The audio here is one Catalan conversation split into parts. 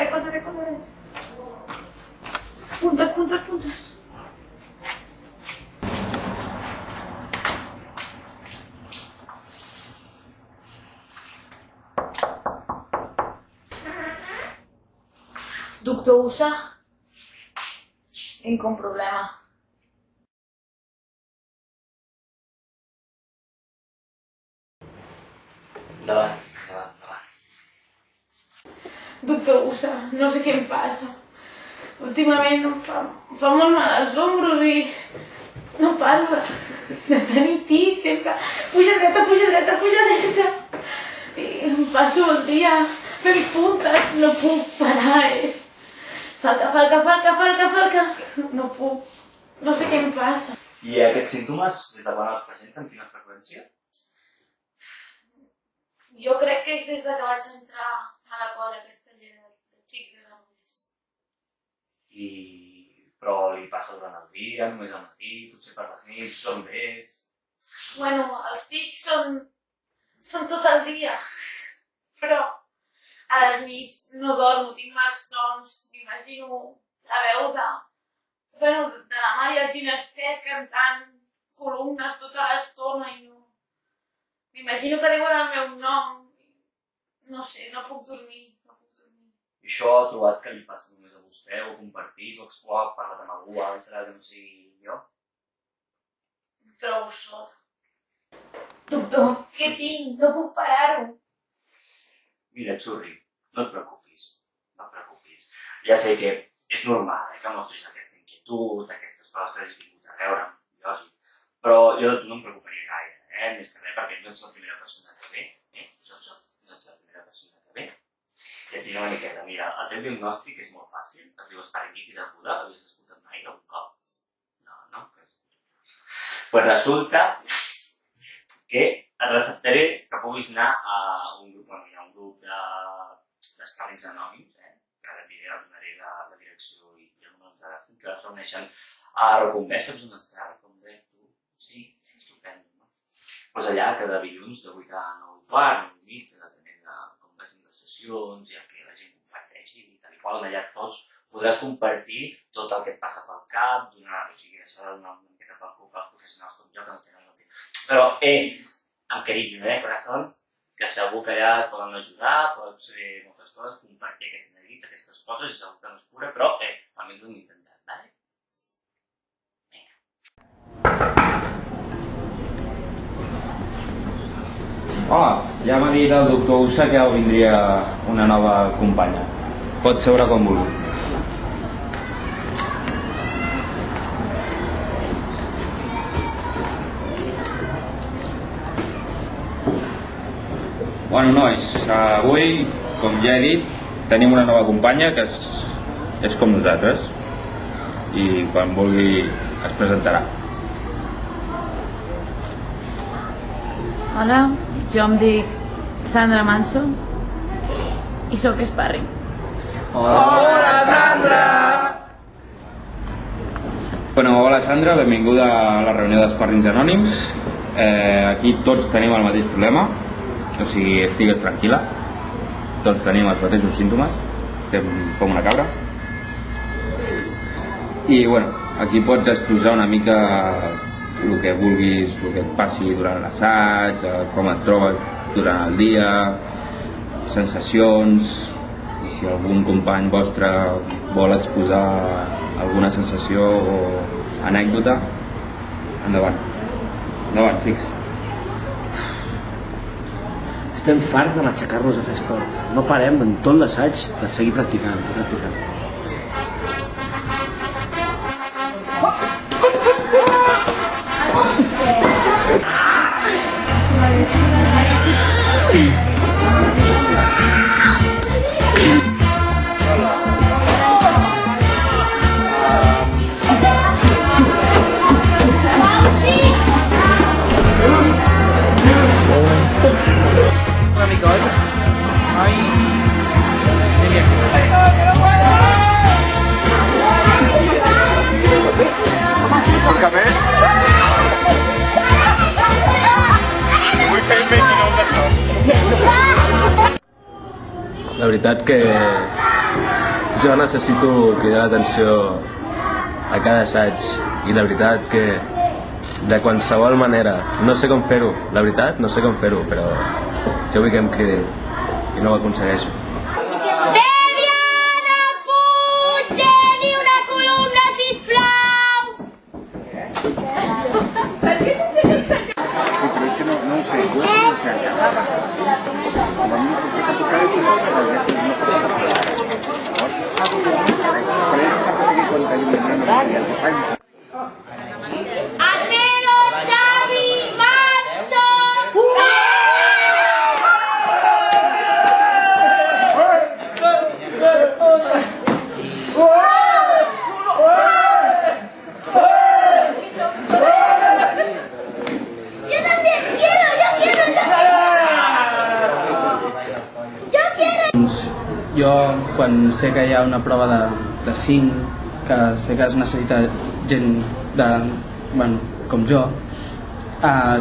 Cosaré. Puntes. Doctor Usa, tinc un problema. Endavant. Doctor Usa, no sé què em passa. Últimament em fa molt mal els ombros i no paro de tenir tic, sempre puja dreta. I em passo el dia fent puntes, no puc parar, Falca. No puc. No sé què em passa. I aquests símptomes, des de quan els presenten, quina freqüència? Jo crec que és des que vaig entrar a la colla aquesta llena de xics de Granollers. Però li passa durant el dia, només al matí, potser per les nits, són bé... Bueno, els tics són tot el dia, però a les nits no dormo, tinc mals sons, m'imagino la veu de la Maria Ginestet cantant columnes tota l'estona i no... M'imagino que diuen el meu nom, no sé, no puc dormir. I això ha trobat que li passa només a vostè, o compartit, o ha parlat amb algú altre que no sigui jo? Em trobo sola. Doctor, què tinc? No puc parar-ho. Mira, Xurri, no et preocupis. Ja sé que és normal que mostris aquesta inquietud, aquestes coses que has vingut a veure, lògic, però jo de tu no em preocuparia gaire, més que res perquè no ets la primera persona que ve, no ets la primera persona que ve. I et diré una miqueta, mira, el teu diagnòstic és molt fàcil, es diu esparaquitis aguda, havies escoltat mai algun cop? No? Pues resulta que et receptaré que puguis anar a un grup, hi ha un grup d'escalins anònims, que ara et diré, donaré la direcció i el número de telèfon, que es reuneixen a Reconver, saps on està Reconver, tu? Sí, estupendo, no? Doncs allà, cada dilluns de 8 a 9 i quart, 9 i mig, depenent de com vagin les sessions i el que la gent comparteixi i tal i qual, allà tots podràs compartir tot el que et passa pel cap, deixar de donar una miqueta pel cul als professionals com jo, que no tenen el temps. Però, amb carinyo, corazón, que segur que allà et poden ajudar, pots fer moltes coses, compartir aquests neguits, aquestes coses, i segur que no és cura, però, almenys ho hem intentat, vale? Hola, ja m'ha dit el doctor Usa que vindria una nova companya. Pots seure quan vulgui. Bueno, nois, avui, com ja he dit, tenim una nova companya que és com nosaltres i quan vulgui es presentarà. Hola, jo em dic Sandra Manso i sóc sparring. Hola, Sandra! Bueno, hola, Sandra, benvinguda a la reunió d'Esparrings Anònims. Aquí tots tenim el mateix problema, o sigui, estigues tranquil·la. Tots tenim els mateixos símptomes, estem com una cabra. I, bueno, aquí pots exposar una mica el que vulguis, el que et passi durant l'assaig, com et trobes durant el dia, sensacions, i si algun company vostre vol exposar alguna sensació o anècdota, endavant, fix. Estem farts de matxacar-nos a fer esport. No parem en tot l'assaig de seguir practicant. La veritat que Jo necessito cridar l'atenció a cada assaig i la veritat que de qualsevol manera, no sé com fer-ho, la veritat no sé com fer-ho, però jo vull que em cridin i no ho aconsegueixo. Jo, quan sé que hi ha una prova de 5, que sé que es necessita gent com jo,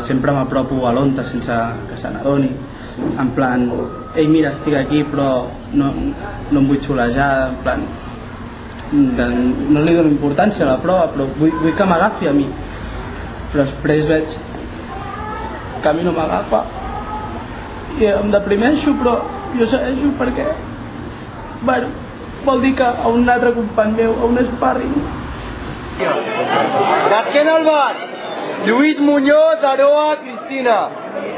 sempre m'apropo a l'onta sense que se n'adoni, en plan, ei mira, estic aquí però no em vull xulejar, en plan, no li dono importància a la prova, però vull que m'agafi a mi, però després veig que a mi no m'agafa i em deprimeixo, però jo segueixo perquè vol dir que a un altre company meu, a un sparring. D'esquena al bar, Lluís Muñoz, Aroa, Cristina.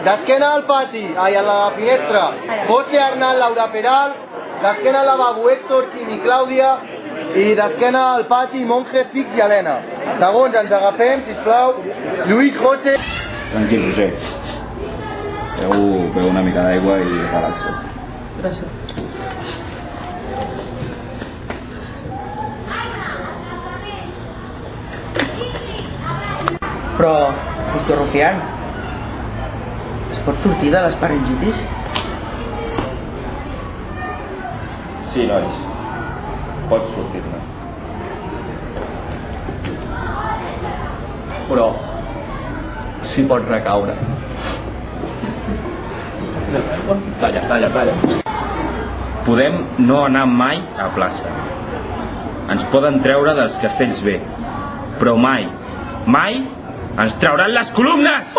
D'esquena al pati, a la finestra, José Arnal, Laura Peral. D'esquena al lavabo, Héctor, Quim i Clàudia. I d'esquena al pati, Monje, Fix i Helena. Segons ens agafem, sisplau, Lluís, José. Tranquil, Roger. Beu una mica d'aigua i relaxa't. Gràcies. Però, doctor Rufián, es pot sortir de l'esparingitis? Sí, nois. Pots sortir-ne. Però sí pot recaure. Talla. Podem no anar mai a plaça. Ens poden treure dels castells bé, però mai ens trauran les columnes!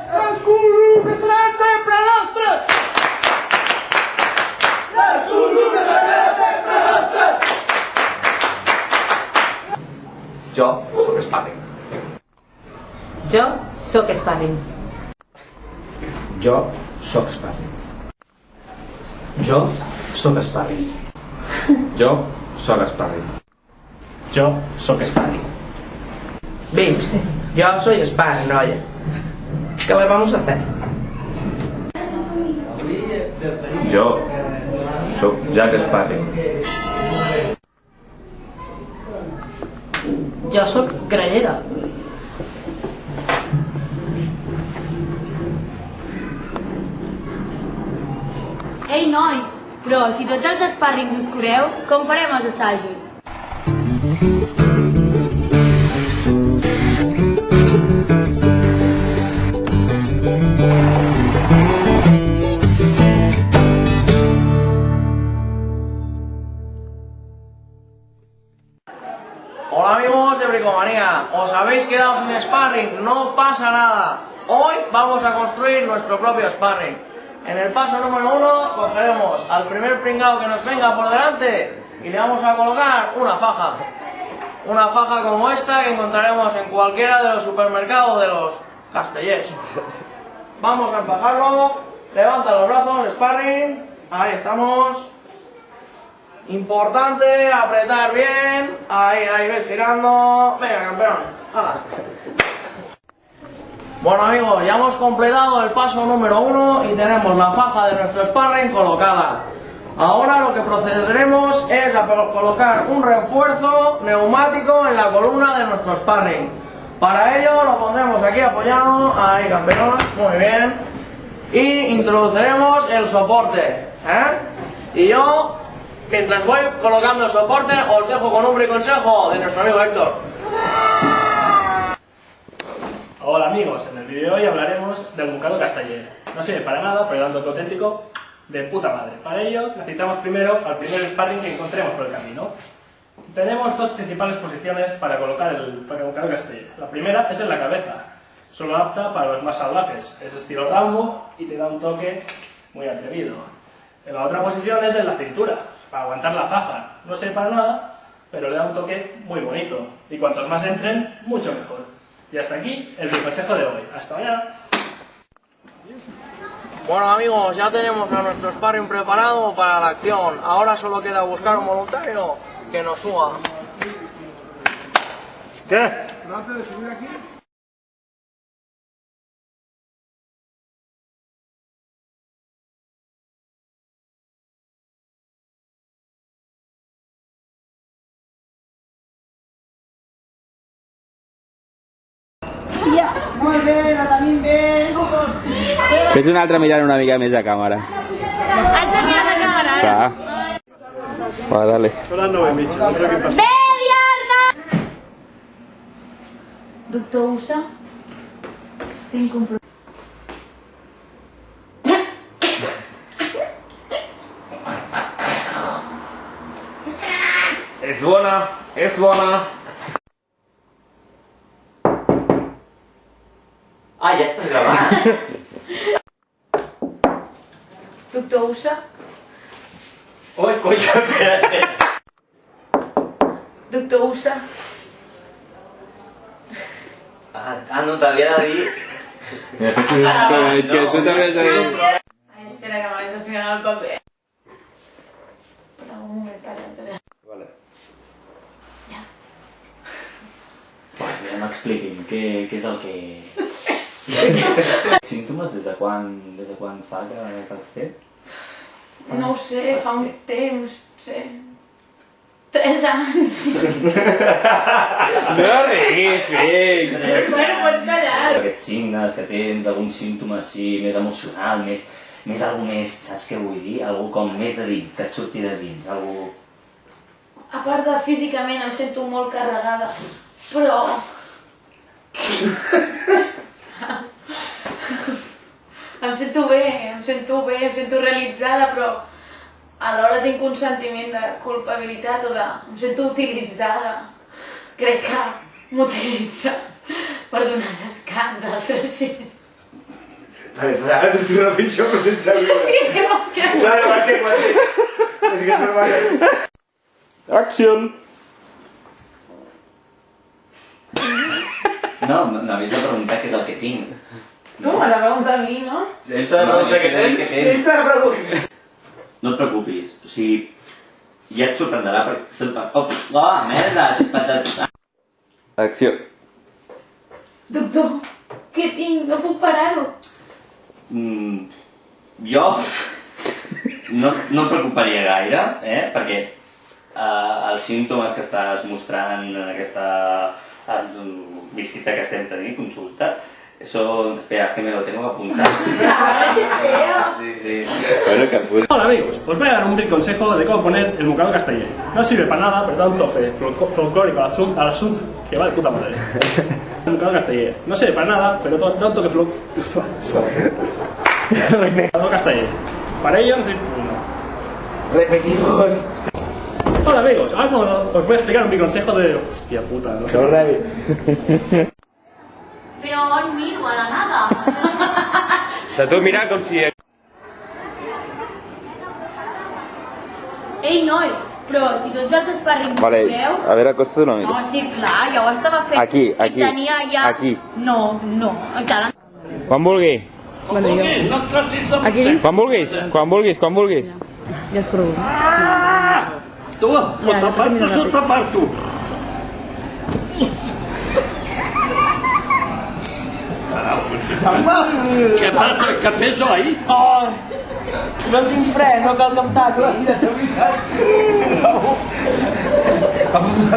Les columnes seran sempre nostres! Les columnes seran sempre nostres! Jo sóc sparring. Jo sóc sparring. Jo sóc sparring. Jo sóc sparring. Jo sóc sparring. Jo sóc sparring. Vips, yo soy sparring, oye. ¿Qué le vamos a hacer? Jo sóc Jack Sparring. Jo sóc grallera. Ei, nois, però si tots els sparrings us cureu, com farem els assajos? Hola amigos de Bricomanía, os habéis quedado sin sparring, no pasa nada. Hoy vamos a construir nuestro propio sparring. En el paso número 1 cogeremos al primer pringao que nos venga por delante y le vamos a colocar una faja. Una faja como esta que encontraremos en cualquiera de los supermercados de los castellers. Vamos a enfajarlo, levanta los brazos, sparring, ahí estamos. Importante, apretar bien, ahí ves, girando, venga campeón, hala. Bueno amigos, ya hemos completado el paso número 1 y tenemos la faja de nuestro sparring colocada. Ahora lo que procederemos es a colocar un refuerzo neumático en la columna de nuestro sparring. Para ello lo pondremos aquí apoyado, ahí campeón, muy bien. Y introduciremos el soporte, Y yo, mientras voy colocando el soporte, os dejo con un briconsejo de nuestro amigo Héctor. Hola amigos, en el vídeo de hoy hablaremos del Moncado Casteller. No sirve para nada, pero da un toque auténtico de puta madre. Para ello necesitamos primero al primer sparring que encontremos por el camino. Tenemos dos principales posiciones para colocar el Moncado Casteller. La primera es en la cabeza, solo apta para los más salvajes. Es estilo Rambo y te da un toque muy atrevido. La otra posición es en la cintura, para aguantar la paja. No sirve para nada, pero le da un toque muy bonito. Y cuantos más entren, mucho mejor. Y hasta aquí el consejo de hoy. Hasta mañana. Bueno amigos, ya tenemos a nuestro sparring preparado para la acción. Ahora solo queda buscar un voluntario que nos suba. ¿Qué? ¿No hace de subir aquí? Molt bé, la tenim bé. Fes un altre mirant una mica més a càmera. Has de mirar la càmera, Clar. Va, dale. Són les 9:30, no crec que passi. Mediarda! Doctor Usa, tinc un problema. És bona, és bona. Ah, ja estàs gravant. Doctor Usa, Ui, coi, espera't. doctor Usa, No t'havia de dir... És que tu també has de dir... Ai, espera que m'haig de ficar en el paper. Espera un moment, espera. Vale. Ja m'expliquin, què és el que... Símptomes des de quan fa que els té? No ho sé, fa un temps, sé... 3 anys. No riguis, fill. Bueno, pots callar. Aquests signes que tens, algun símptoma així, més emocional, algú més, saps què vull dir? Algú com més de dins, que et surti de dins, algú... A part de físicament em sento molt carregada, però... em sento realitzada, però alhora tinc un sentiment de culpabilitat o de... em sento utilitzada. Crec que m'utilitza per donar descans a altra gent. Ara no tinc una pitjor però sense viure. Vale. És que és normal. Action! No, m'havies de preguntar què és el que tinc. Tu me la pregunta a mi, no? Ell t'ha de preguntar què tens? Ell t'ha de preguntar. No et preocupis, o sigui, ja et sorprendrà perquè... Oh, merda! Acció. Doctor, què tinc? No puc parar-ho. Jo no em preocuparia gaire, perquè els símptomes que estàs mostrant en aquesta visita que estem tenint, consulta, eso, espera, que me lo tengo que apuntar. Sí. Bueno, que apunta. Hola amigos, os voy a dar un breve consejo de cómo poner el Moncado Casteller. No sirve para nada, pero da un toque folclórico al asunto que va de puta madre. El Moncado Casteller. No sirve para nada, pero da un toque folclórico. Moncado Casteller. Para ello necesito uno. Repetimos. Hola amigos, ahora os voy a explicar un breve consejo de... Hostia puta, no sé. Però on miro? A la nada. O sigui, tu mira com si... Ei, nois, però si tots els esparrings Vale, veus... a veure, acosta't una No, mica. sí, clar, ja ho estava fent. Aquí, I tenia ja... aquí. No, encara... Quan vulgui. Aquí? Quan vulguis. Ja és prou. Tu, o tapar-te o tapar-tu. ¿Qué pasa? ¿Qué peso ahí? Oh, no tinc fre, no cal que em taqui. Vamos a...